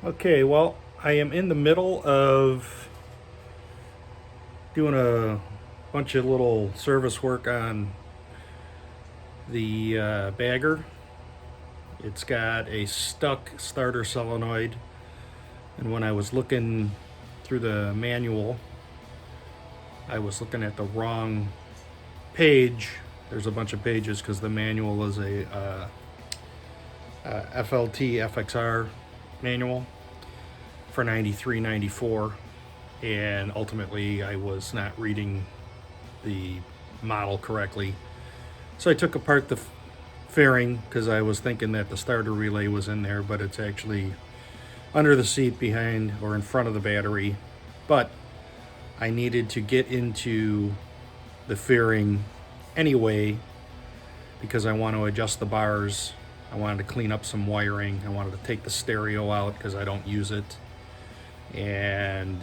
Okay, well, I am in the middle of doing a bunch of little service work on the bagger. It's got a stuck starter solenoid, and when I was looking through the manual, I was looking at the wrong page. There's a bunch of pages because the manual is a FLT FXR manual for 93, 94, and ultimately I was not reading the model correctly. So I took apart the fairing because I was thinking that the starter relay was in there, but it's actually under the seat behind or in front of the battery. But I needed to get into the fairing anyway because I want to adjust the bars. I wanted to clean up some wiring. I wanted to take the stereo out because I don't use it. And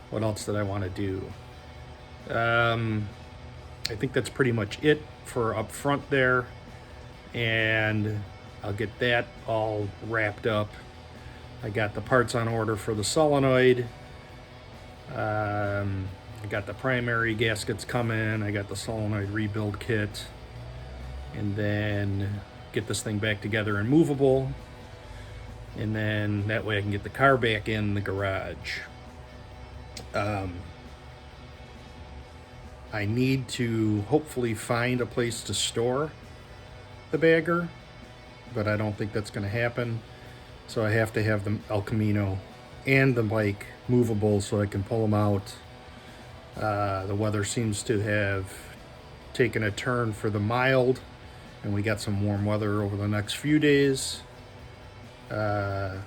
what else did I want to do? I think that's pretty much it for up front there. And I'll get that all wrapped up. I got the parts on order for the solenoid. I got the primary gaskets coming. I got the solenoid rebuild kit. And then get this thing back together and movable. And then that way I can get the car back in the garage. I need to hopefully find a place to store the bagger, but I don't think that's going to happen. So I have to have the El Camino and the bike movable so I can pull them out. The weather seems to have taken a turn for the mild, and we got some warm weather over the next few days.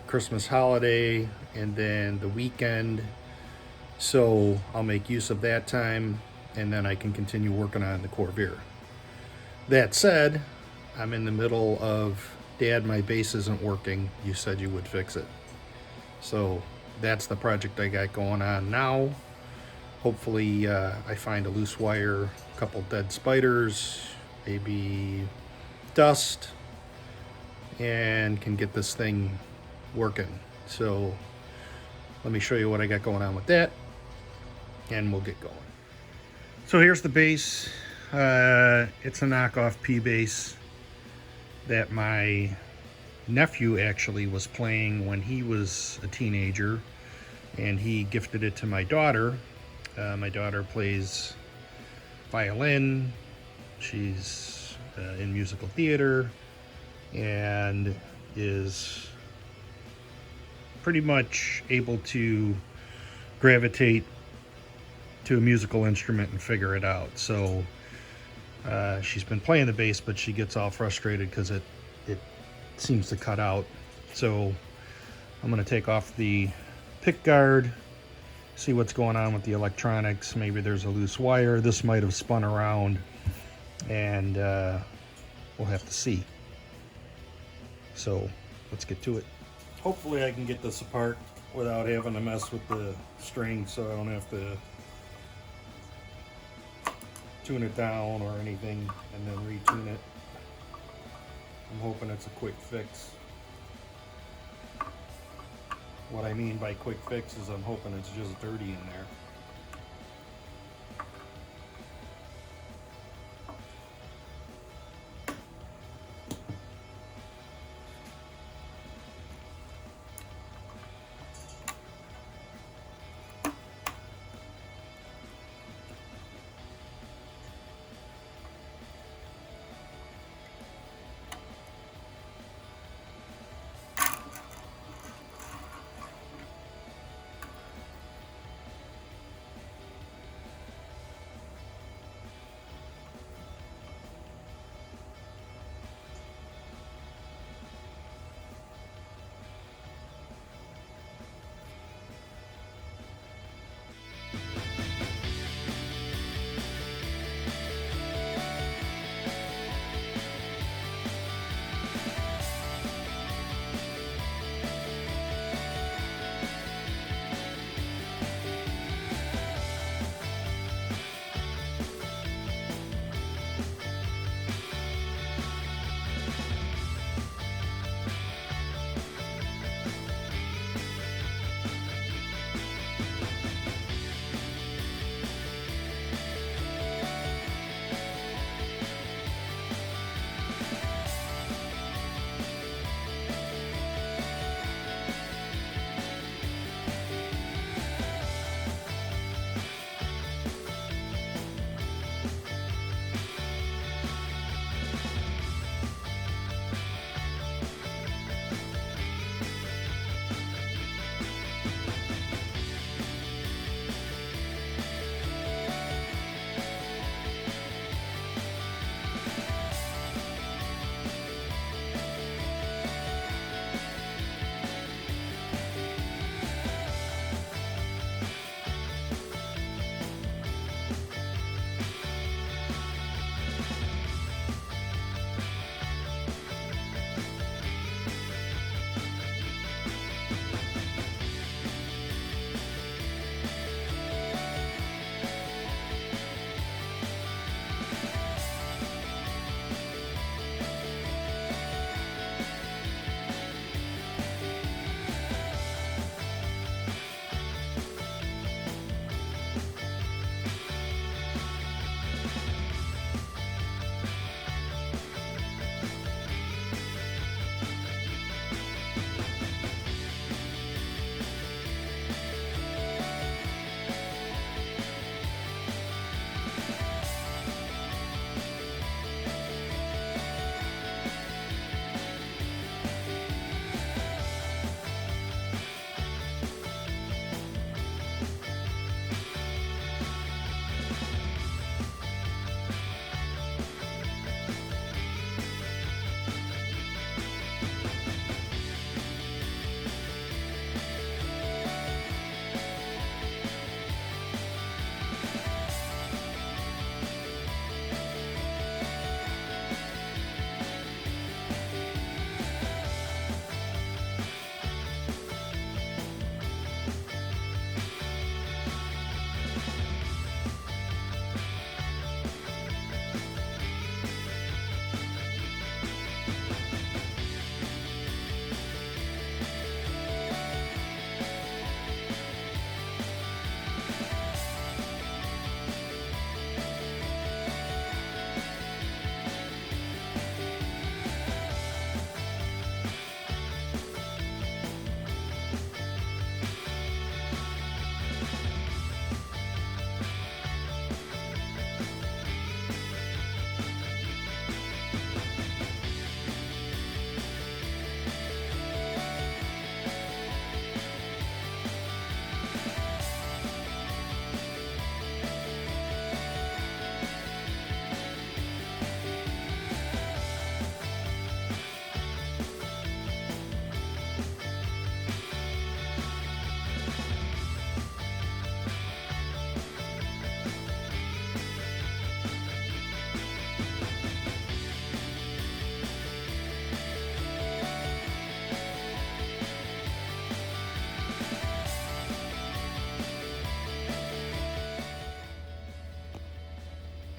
Christmas holiday and then the weekend. So I'll make use of that time, and then I can continue working on the Corvair. That said, I'm in the middle of, Dad, my base isn't working. You said you would fix it. So that's the project I got going on now. Hopefully I find a loose wire, a couple dead spiders, maybe dust, and can get this thing working. So let me show you what I got going on with that, and we'll get going. So here's the base. It's a knockoff P base that my nephew actually was playing when he was a teenager, and he gifted it to my daughter. My daughter plays violin. She's in musical theater and is pretty much able to gravitate to a musical instrument and figure it out. So she's been playing the bass, but she gets all frustrated because it seems to cut out. So I'm going to take off the pick guard, see what's going on with the electronics. Maybe there's a loose wire. This might have spun around, and we'll have to see. So let's get to it. Hopefully I can get this apart without having to mess with the string, so I don't have to tune it down or anything and then retune it. I'm hoping it's a quick fix. What I mean by quick fix is I'm hoping it's just dirty in there.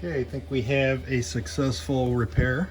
Okay, I think we have a successful repair.